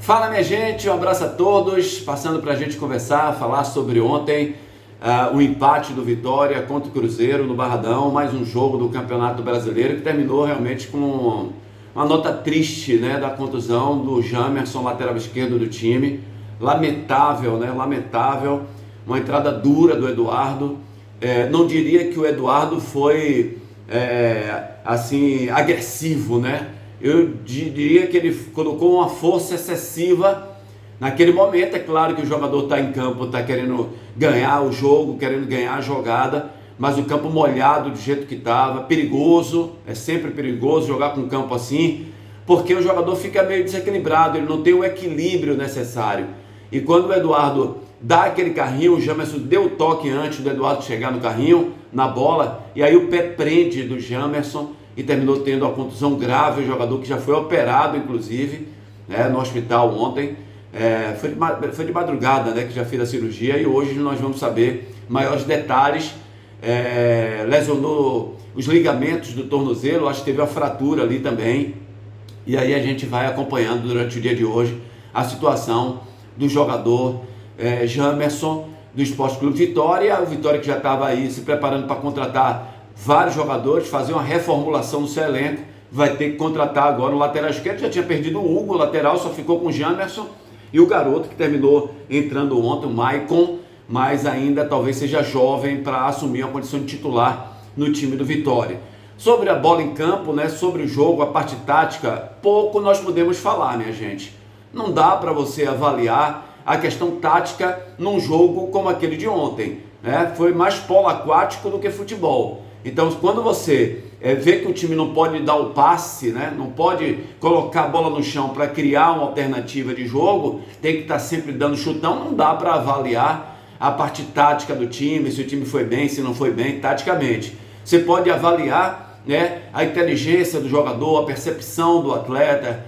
Fala, minha gente, um abraço a todos, passando para a gente conversar, falar sobre ontem, o empate do Vitória contra o Cruzeiro no Barradão, mais um jogo do Campeonato Brasileiro que terminou realmente com uma nota triste, né, da contusão do Jamerson, lateral esquerdo do time. Lamentável, né, lamentável, uma entrada dura do Eduardo. Não diria que o Eduardo foi assim, agressivo, né? Eu diria que ele colocou uma força excessiva naquele momento. É claro que o jogador está em campo, está querendo ganhar o jogo, querendo ganhar a jogada, mas o campo molhado do jeito que estava, perigoso, é sempre perigoso jogar com um campo assim, porque o jogador fica meio desequilibrado, ele não tem o equilíbrio necessário. E quando o Eduardo dá aquele carrinho, o Jamerson deu o toque antes do Eduardo chegar no carrinho, na bola, e aí o pé prende do Jamerson, e terminou tendo uma contusão grave, o jogador que já foi operado, inclusive, né, no hospital ontem. Foi de madrugada, né, que já fez a cirurgia, e hoje nós vamos saber maiores detalhes. Lesionou os ligamentos do tornozelo, acho que teve uma fratura ali também, e aí a gente vai acompanhando durante o dia de hoje a situação do jogador Jamerson, do Esporte Clube Vitória. O Vitória que já estava aí se preparando para contratar vários jogadores, fazer uma reformulação no seu elenco, vai ter que contratar agora o lateral esquerdo. Já tinha perdido o Hugo, o lateral, só ficou com o Jamerson, e o garoto que terminou entrando ontem, o Maicon, mas ainda talvez seja jovem para assumir a condição de titular no time do Vitória. Sobre a bola em campo, né, sobre o jogo, a parte tática, pouco nós podemos falar, minha gente. Não dá para você avaliar a questão tática num jogo como aquele de ontem, né? Foi mais polo aquático do que futebol. Então, quando você vê que o time não pode dar o passe, né, não pode colocar a bola no chão para criar uma alternativa de jogo, tem que estar sempre dando chutão, não dá para avaliar a parte tática do time, se o time foi bem, se não foi bem, taticamente. Você pode avaliar, né, a inteligência do jogador, a percepção do atleta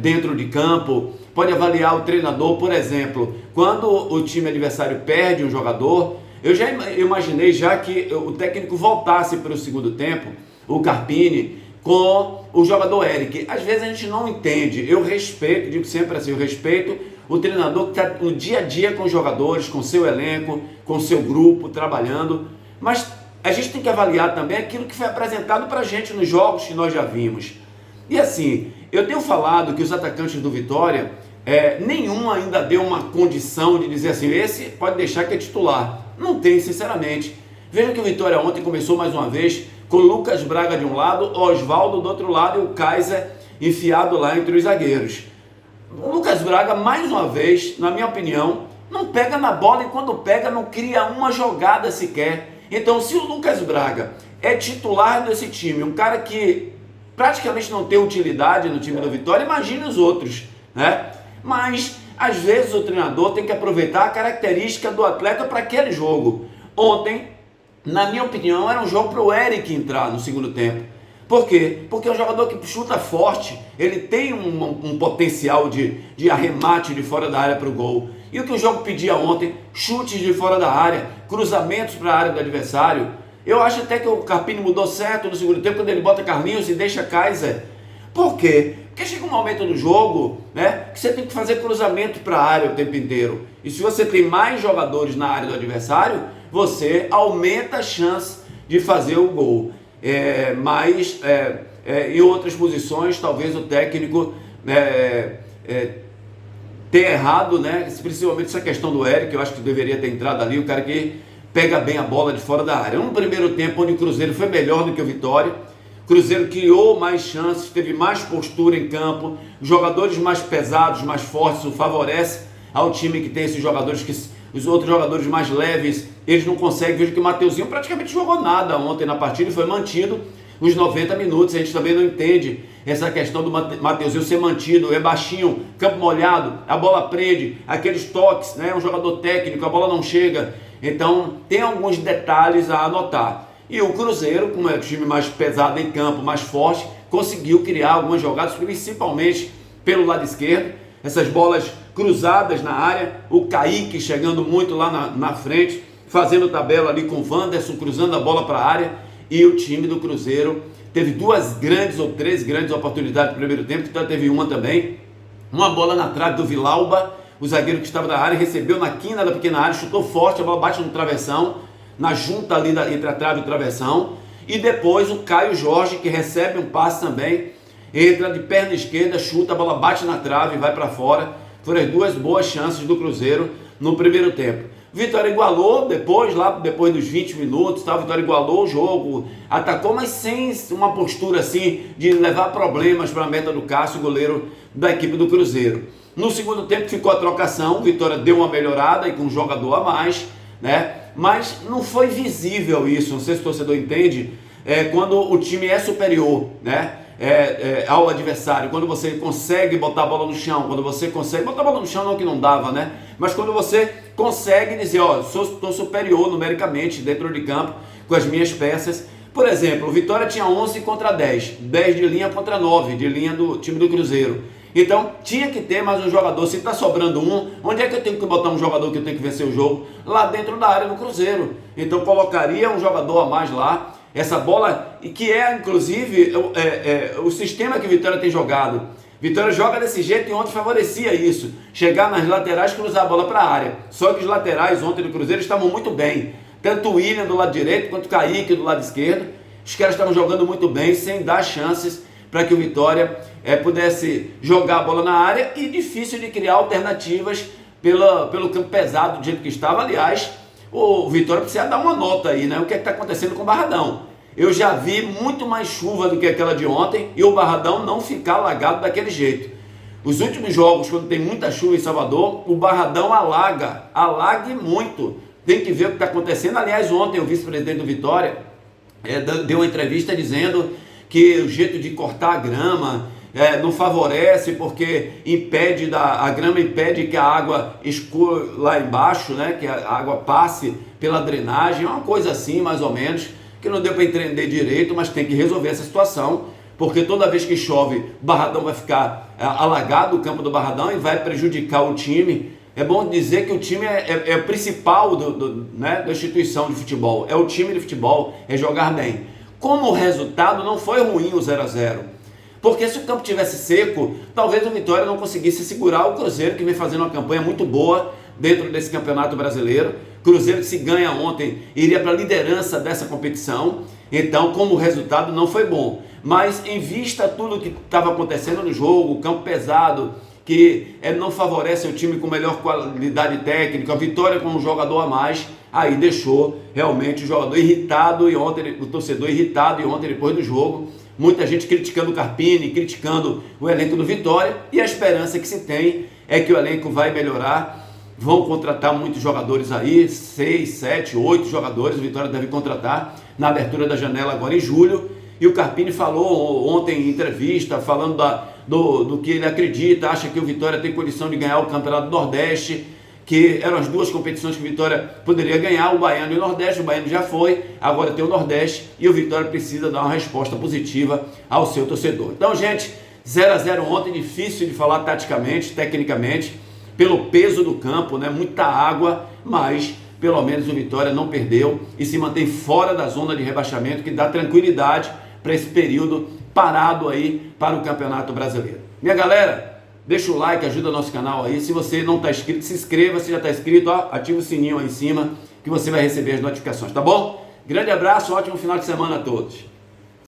dentro de campo, pode avaliar o treinador. Por exemplo, quando o time adversário perde um jogador, eu já imaginei já que o técnico voltasse para o segundo tempo, o Carpini, com o jogador Eric. Às vezes a gente não entende. Eu respeito, digo sempre assim, eu respeito o treinador que está no dia a dia com os jogadores, com o seu elenco, com o seu grupo, trabalhando. Mas a gente tem que avaliar também aquilo que foi apresentado para a gente nos jogos que nós já vimos. E assim, eu tenho falado que os atacantes do Vitória, nenhum ainda deu uma condição de dizer assim, esse pode deixar que é titular. Não tem, sinceramente. Veja que o Vitória ontem começou mais uma vez com o Lucas Braga de um lado, Osvaldo do outro lado e o Kaiser enfiado lá entre os zagueiros. O Lucas Braga, mais uma vez, na minha opinião, não pega na bola, e quando pega não cria uma jogada sequer. Então, se o Lucas Braga é titular desse time, um cara que praticamente não tem utilidade no time do Vitória, imagine os outros, né? Mas às vezes o treinador tem que aproveitar a característica do atleta para aquele jogo. Ontem, na minha opinião, era um jogo para o Eric entrar no segundo tempo. Por quê? Porque é um jogador que chuta forte, ele tem um potencial de arremate de fora da área para o gol. E o que o jogo pedia ontem? Chutes de fora da área, cruzamentos para a área do adversário. Eu acho até que o Carpini mudou certo no segundo tempo, quando ele bota Carlinhos e deixa Kaiser. Por quê? Porque chega um momento no jogo, né, que você tem que fazer cruzamento para a área o tempo inteiro. E se você tem mais jogadores na área do adversário, você aumenta a chance de fazer o gol. Mas em outras posições, talvez o técnico tenha errado, né, principalmente essa questão do Eric. Eu acho que deveria ter entrado ali, o cara que pega bem a bola de fora da área. No primeiro tempo, onde o Cruzeiro foi melhor do que o Vitória, Cruzeiro criou mais chances, teve mais postura em campo, jogadores mais pesados, mais fortes, o favorece ao time que tem esses jogadores, que os outros jogadores mais leves, eles não conseguem. Veja que o Mateuzinho praticamente jogou nada ontem na partida e foi mantido os 90 minutos. A gente também não entende essa questão do Mateuzinho ser mantido, é baixinho, campo molhado, a bola prende, aqueles toques, né? Um jogador técnico, a bola não chega. Então tem alguns detalhes a anotar. E o Cruzeiro, como é o time mais pesado em campo, mais forte, conseguiu criar algumas jogadas, principalmente pelo lado esquerdo. Essas bolas cruzadas na área, o Kaique chegando muito lá na frente, fazendo tabela ali com o Wanderson, cruzando a bola para a área. E o time do Cruzeiro teve 2 grandes ou 3 grandes oportunidades no primeiro tempo, então teve uma também. uma bola na trave do Vilauba, o zagueiro que estava na área, recebeu na quina da pequena área, chutou forte, a bola bate no travessão, na junta ali entre a trave e o travessão, e depois o Caio Jorge, que recebe um passe também, entra de perna esquerda, chuta, a bola bate na trave e vai para fora. Foram as duas boas chances do Cruzeiro no primeiro tempo. Vitória igualou depois dos 20 minutos, tá? Vitória igualou o jogo, atacou, mas sem uma postura assim de levar problemas para a meta do Cássio, goleiro da equipe do Cruzeiro. No segundo tempo ficou a trocação, Vitória deu uma melhorada e com um jogador a mais, né? Mas não foi visível isso, não sei se o torcedor entende, quando o time é superior, né? Ao adversário, quando você consegue botar a bola no chão, quando você consegue botar a bola no chão, não que não dava, né? Mas quando você consegue dizer, ó, estou superior numericamente dentro de campo com as minhas peças. Por exemplo, o Vitória tinha 11 contra 10, 10 de linha contra 9 de linha do time do Cruzeiro. Então tinha que ter mais um jogador. Se está sobrando um, onde é que eu tenho que botar um jogador que eu tenho que vencer o jogo? Lá dentro da área do Cruzeiro. Então colocaria um jogador a mais lá. Essa bola, e que inclusive o sistema que Vitória tem jogado. Vitória joga desse jeito e ontem favorecia isso. Chegar nas laterais e cruzar a bola para a área. Só que os laterais ontem do Cruzeiro estavam muito bem. Tanto o William do lado direito quanto o Kaique do lado esquerdo. Os caras estavam jogando muito bem, sem dar chances para que o Vitória pudesse jogar a bola na área, e difícil de criar alternativas pelo campo pesado do jeito que estava. Aliás, o Vitória precisa dar uma nota aí, né? O que é que está acontecendo com o Barradão? Eu já vi muito mais chuva do que aquela de ontem e o Barradão não ficar alagado daquele jeito. Os últimos jogos, quando tem muita chuva em Salvador, o Barradão alaga e muito. Tem que ver o que está acontecendo. Aliás, ontem o vice-presidente do Vitória deu uma entrevista dizendo que o jeito de cortar a grama não favorece, porque a grama impede que a água escorra lá embaixo, né? Que a água passe pela drenagem, uma coisa assim mais ou menos, que não deu para entender direito, mas tem que resolver essa situação, porque toda vez que chove, o Barradão vai ficar alagado, o campo do Barradão, e vai prejudicar o time. É bom dizer que o time é o principal da instituição de futebol, é o time de futebol, é jogar bem. Como o resultado não foi ruim o 0-0, porque se o campo tivesse seco, talvez o Vitória não conseguisse segurar o Cruzeiro, que vem fazendo uma campanha muito boa dentro desse campeonato brasileiro. Cruzeiro que, se ganha ontem, iria para a liderança dessa competição. Então, como o resultado não foi bom, mas em vista tudo que estava acontecendo no jogo, o campo pesado, que não favorece o time com melhor qualidade técnica, a Vitória com um jogador a mais, aí deixou realmente o jogador irritado, e ontem o torcedor irritado, e ontem depois do jogo, muita gente criticando o Carpini, criticando o elenco do Vitória, e a esperança que se tem é que o elenco vai melhorar. Vão contratar muitos jogadores aí, 6, 7, 8 jogadores, o Vitória deve contratar na abertura da janela agora em julho. E o Carpini falou ontem em entrevista, falando do que ele acredita, acha que o Vitória tem condição de ganhar o Campeonato do Nordeste, que eram as duas competições que o Vitória poderia ganhar, o Baiano e o Nordeste. O Baiano já foi, agora tem o Nordeste, e o Vitória precisa dar uma resposta positiva ao seu torcedor. Então, gente, 0-0 ontem, difícil de falar taticamente, tecnicamente, pelo peso do campo, né? Muita água, mas pelo menos o Vitória não perdeu e se mantém fora da zona de rebaixamento, que dá tranquilidade para esse período parado aí para o Campeonato Brasileiro. Minha galera, deixa o like, ajuda o nosso canal aí. Se você não está inscrito, se inscreva. Se já está inscrito, ativa o sininho aí em cima, que você vai receber as notificações, tá bom? Grande abraço, ótimo final de semana a todos.